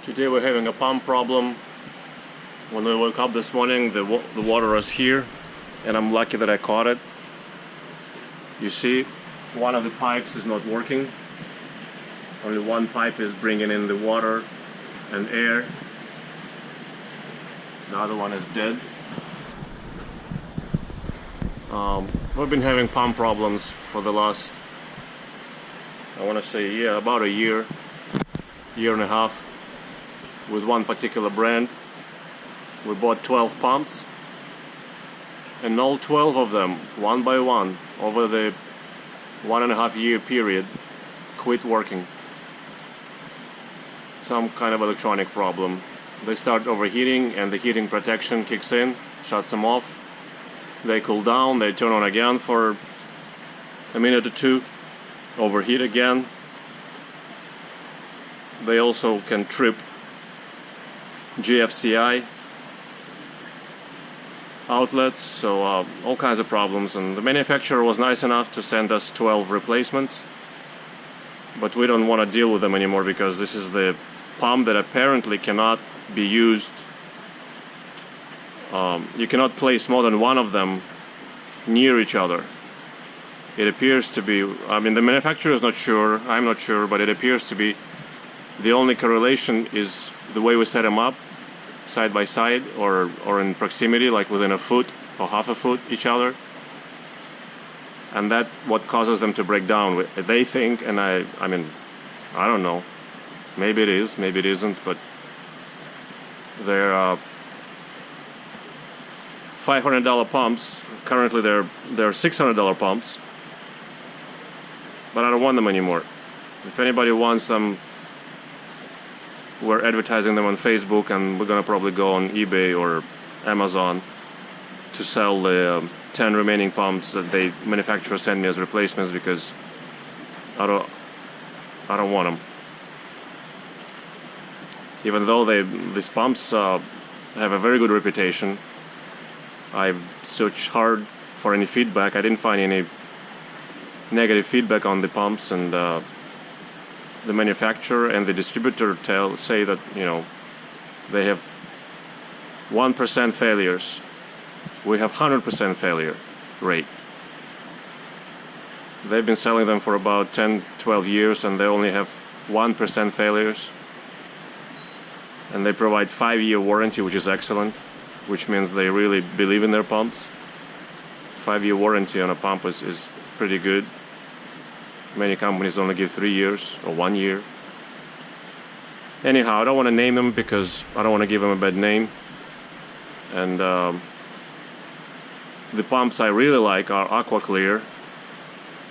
Today we're having a pump problem. When we woke up this morning, the water was here, and I'm lucky that I caught it. You see, one of the pipes is not working. Only one pipe is bringing in the water and air. The other one is dead. We've been having pump problems for the last, I want to say, yeah, about a year and a half with one particular brand. We bought 12 pumps, and all 12 of them, one by one, over the 1.5 year period, quit working. Some kind of electronic problem. They start overheating, and the heating protection kicks in, shuts them off. They cool down, they turn on again for a minute or two, overheat again. They also can trip GFCI outlets, so all kinds of problems. And the manufacturer was nice enough to send us 12 replacements, but we don't want to deal with them anymore because this is the pump that apparently cannot be used. You cannot place more than one of them near each other. It appears to be, I mean, the manufacturer is not sure, I'm not sure, but it appears to be the only correlation is the way we set them up, side by side or in proximity, like within a foot or half a foot each other. And that's what causes them to break down. They think, and I mean, I don't know. Maybe it is, maybe it isn't, but they're $500 pumps. Currently they're $600 pumps, but I don't want them anymore. If anybody wants them, we're advertising them on Facebook, and we're gonna probably go on eBay or Amazon to sell the 10 remaining pumps that the manufacturer sent me as replacements, because I don't want them. Even though these pumps have a very good reputation. I've searched hard for any feedback. I didn't find any negative feedback on the pumps, and the manufacturer and the distributor say that, you know, they have 1% failures. We have 100% failure rate. They've been selling them for about 10-12 years, and they only have 1% failures. And they provide 5-year warranty, which is excellent, which means they really believe in their pumps. 5-year warranty on a pump is pretty good. Many companies only give 3 years or 1 year. Anyhow, I don't want to name them because I don't want to give them a bad name. And the pumps I really like are AquaClear.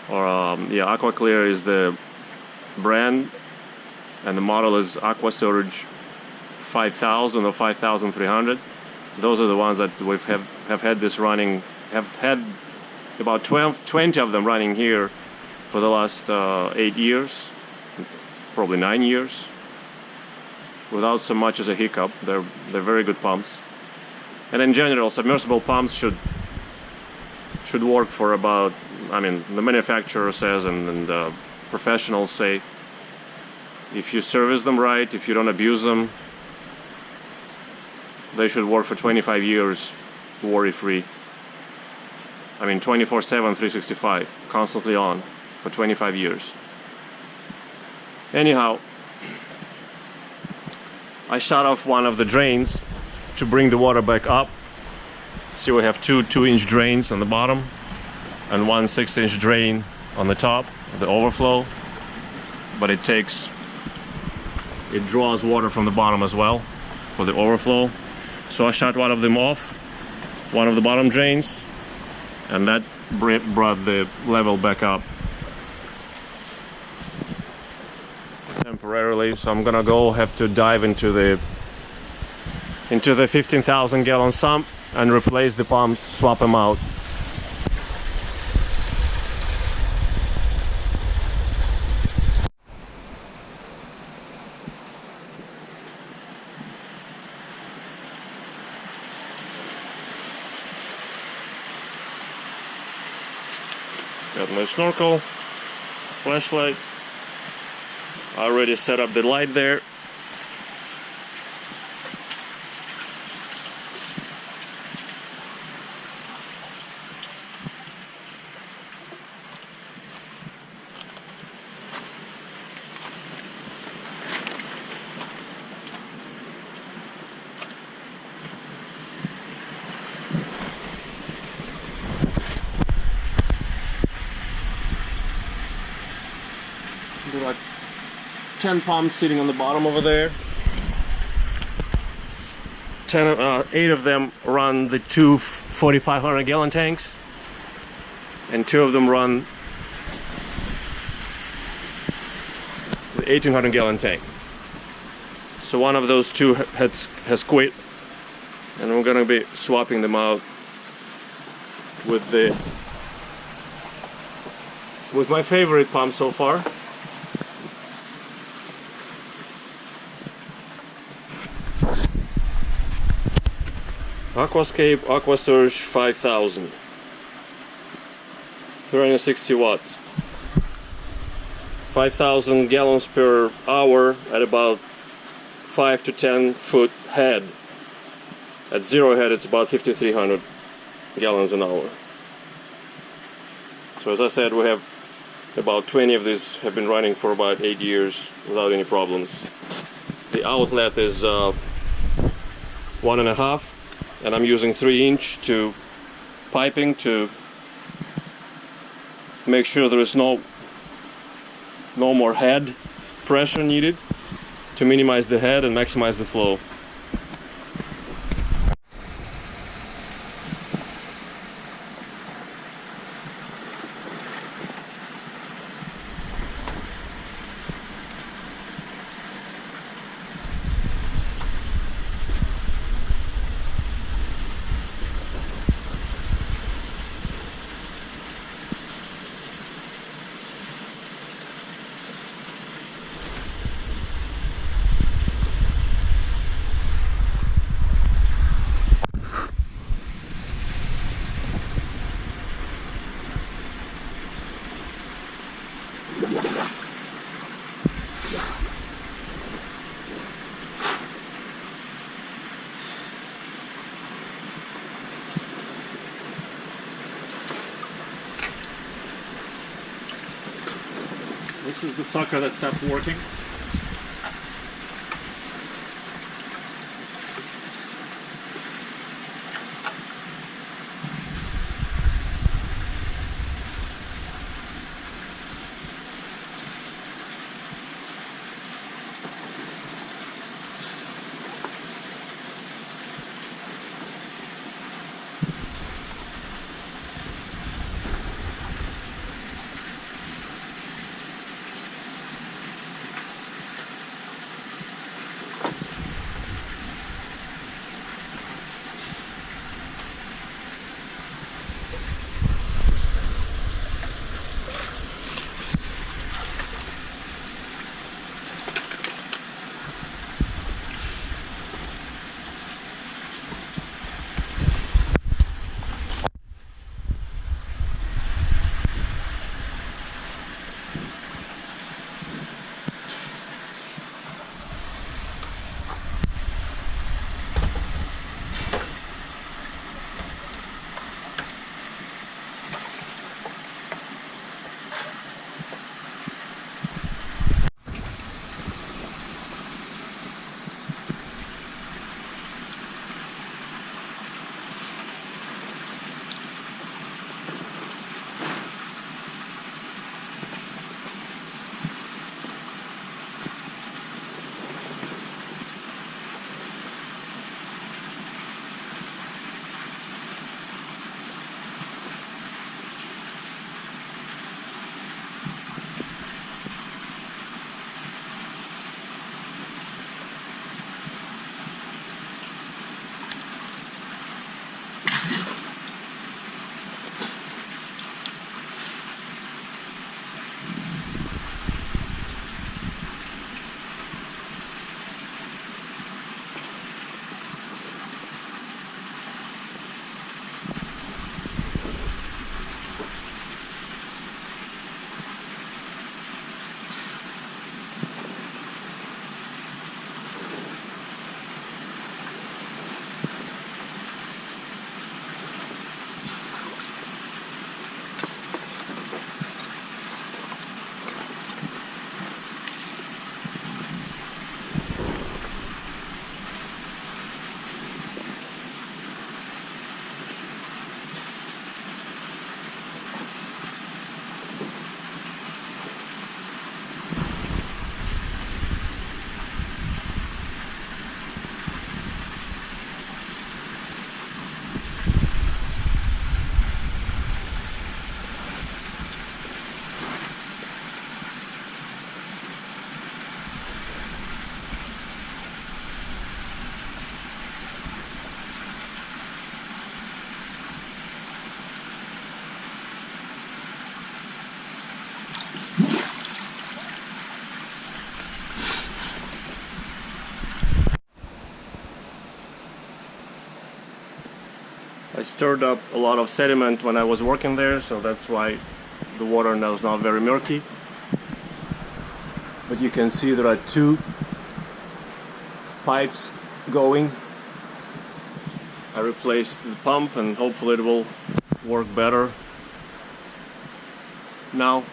AquaClear is the brand, and the model is AquaSurge 5000 or 5300. Those are the ones that we have had this running, have had about 20 of them running here for the last 8 years, probably 9 years, without so much as a hiccup. They're very good pumps. And in general, submersible pumps should work for about, I mean, the manufacturer says, and professionals say, if you service them right, if you don't abuse them, they should work for 25 years worry-free. I mean, 24/7, 365, constantly on for 25 years. Anyhow, I shut off one of the drains to bring the water back up. See, we have two 2-inch drains on the bottom and one 6-inch drain on the top, the overflow. But it draws water from the bottom as well for the overflow. So I shut one of them off, one of the bottom drains, and that brought the level back up temporarily. So I'm gonna have to dive into the 15,000 gallon sump and replace the pumps, swap them out. Got my snorkel, flashlight. I already set up the light there. There are like 10 pumps sitting on the bottom over there. 8 of them run the two 4,500 gallon tanks, and 2 of them run the 1,800 gallon tank. So one of those 2 has quit, and we're gonna be swapping them out with my favorite pump so far. Aquascape Aquastorage 5000, 360 watts, 5,000 gallons per hour at about 5 to 10 foot head. At 0 head it's about 5,300 gallons an hour. So as I said, we have about 20 of these have been running for about 8 years without any problems. The outlet is 1.5, and I'm using 3-inch piping to make sure there is no more head pressure needed, to minimize the head and maximize the flow. This is the sucker that stopped working. stirred up a lot of sediment when I was working there, so that's why the water now is not very murky. But you can see there are two pipes going. I replaced the pump and hopefully it will work better now,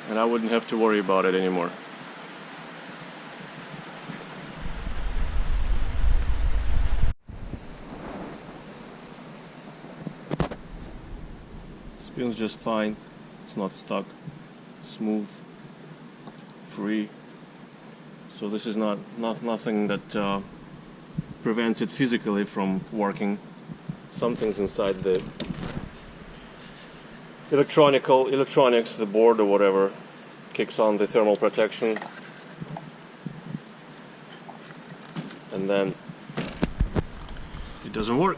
and I wouldn't have to worry about it anymore. Spins just fine, it's not stuck, smooth, free. So this is nothing that prevents it physically from working. Something's inside the electronics, the board or whatever, kicks on the thermal protection, and then it doesn't work.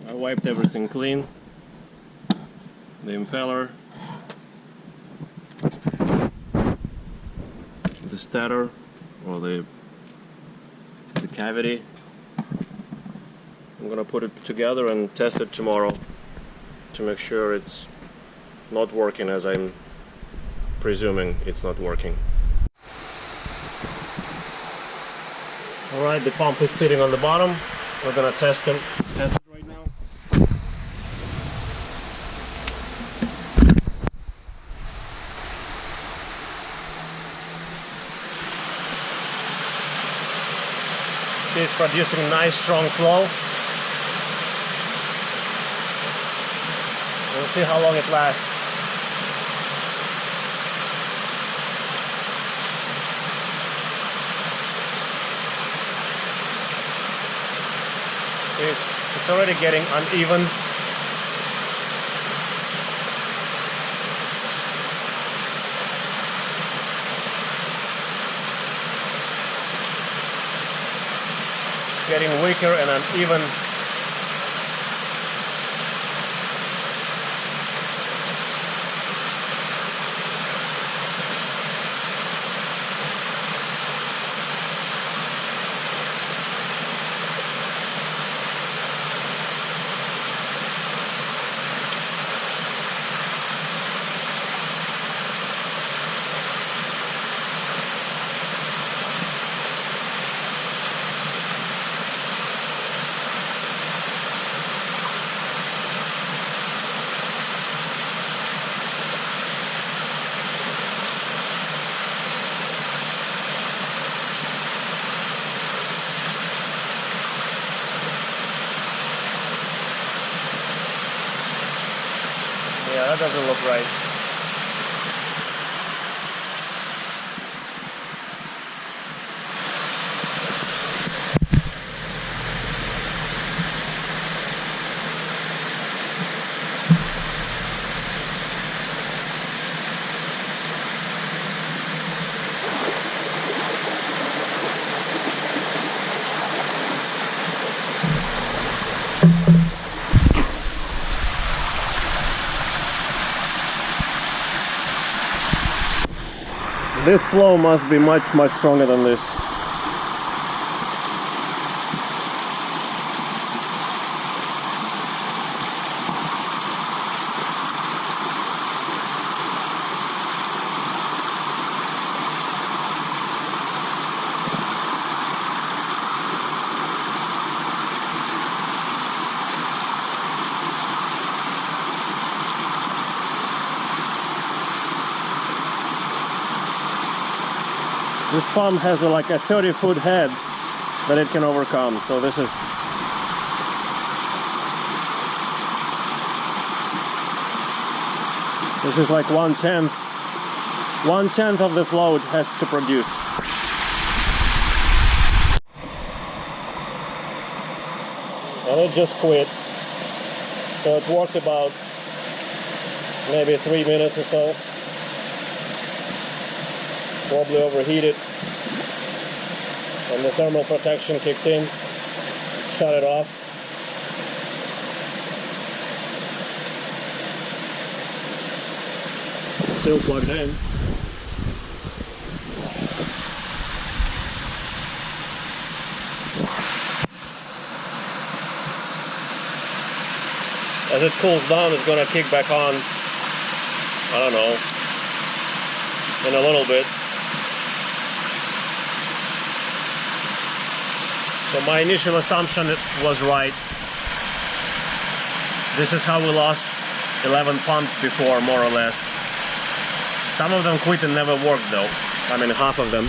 I wiped everything clean, the impeller, the stator or the cavity. I'm gonna put it together and test it tomorrow to make sure it's not working as I'm presuming it's not working. Alright, the pump is sitting on the bottom. We're gonna test it right now. It's producing nice strong flow. We'll see how long it lasts. It's already getting uneven. Getting weaker and uneven. Yeah, that doesn't look right. This flow must be much stronger than this. This pump has like a 30-foot head that it can overcome, so this is like 1/10 of the flow it has to produce. And it just quit, so it worked about maybe 3 minutes or so. Probably overheated, and the thermal protection kicked in, shut it off. Still plugged in. As it cools down, it's gonna kick back on, I don't know, in a little bit. So my initial assumption was right. This is how we lost 11 pumps before, more or less. Some of them quit and never worked though. I mean, half of them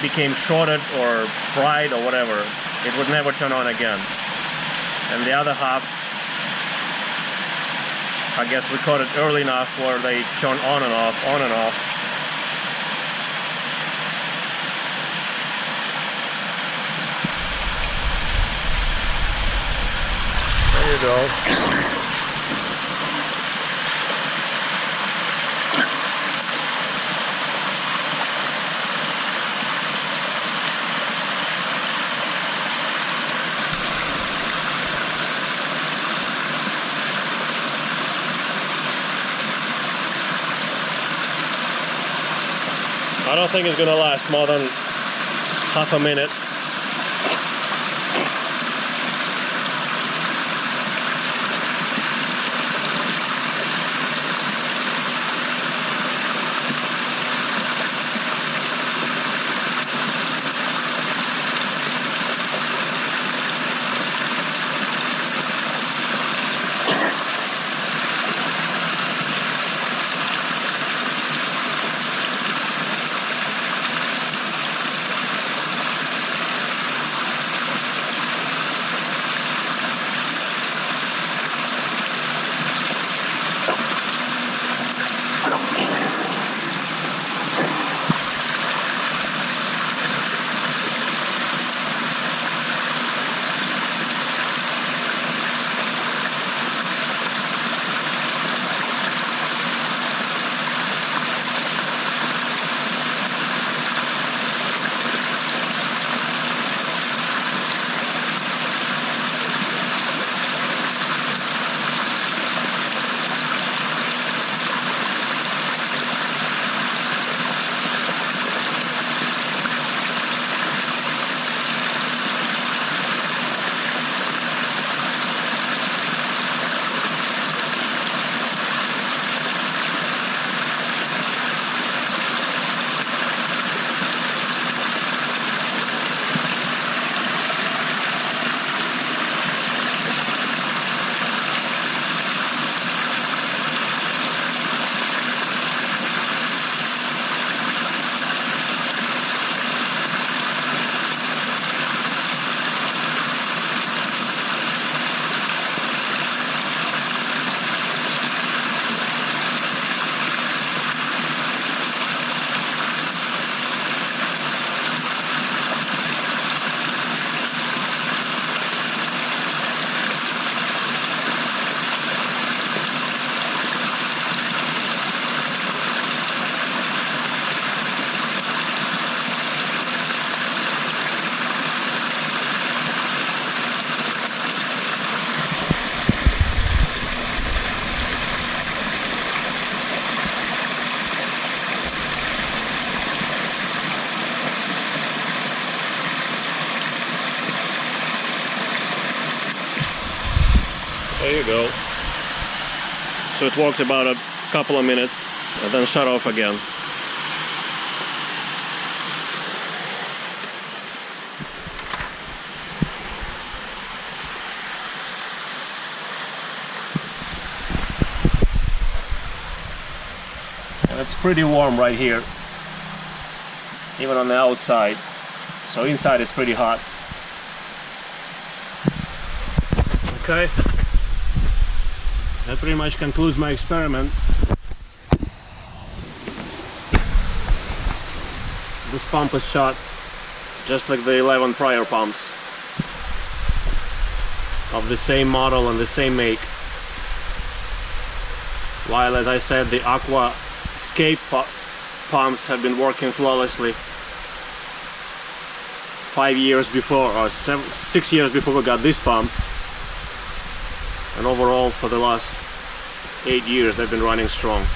became shorted or fried or whatever. It would never turn on again. And the other half, I guess we caught it early enough where they turn on and off, on and off. There you go. I don't think it's gonna last more than half a minute. There you go. So it worked about a couple of minutes and then shut off again. And it's pretty warm right here, even on the outside. So inside is pretty hot. Okay. That pretty much concludes my experiment. This pump is shot just like the 11 prior pumps of the same model and the same make. While, as I said, the Aqua Escape pumps have been working flawlessly 5 years before, or 6 years before we got these pumps. And overall, for the last 8 years, they've been running strong.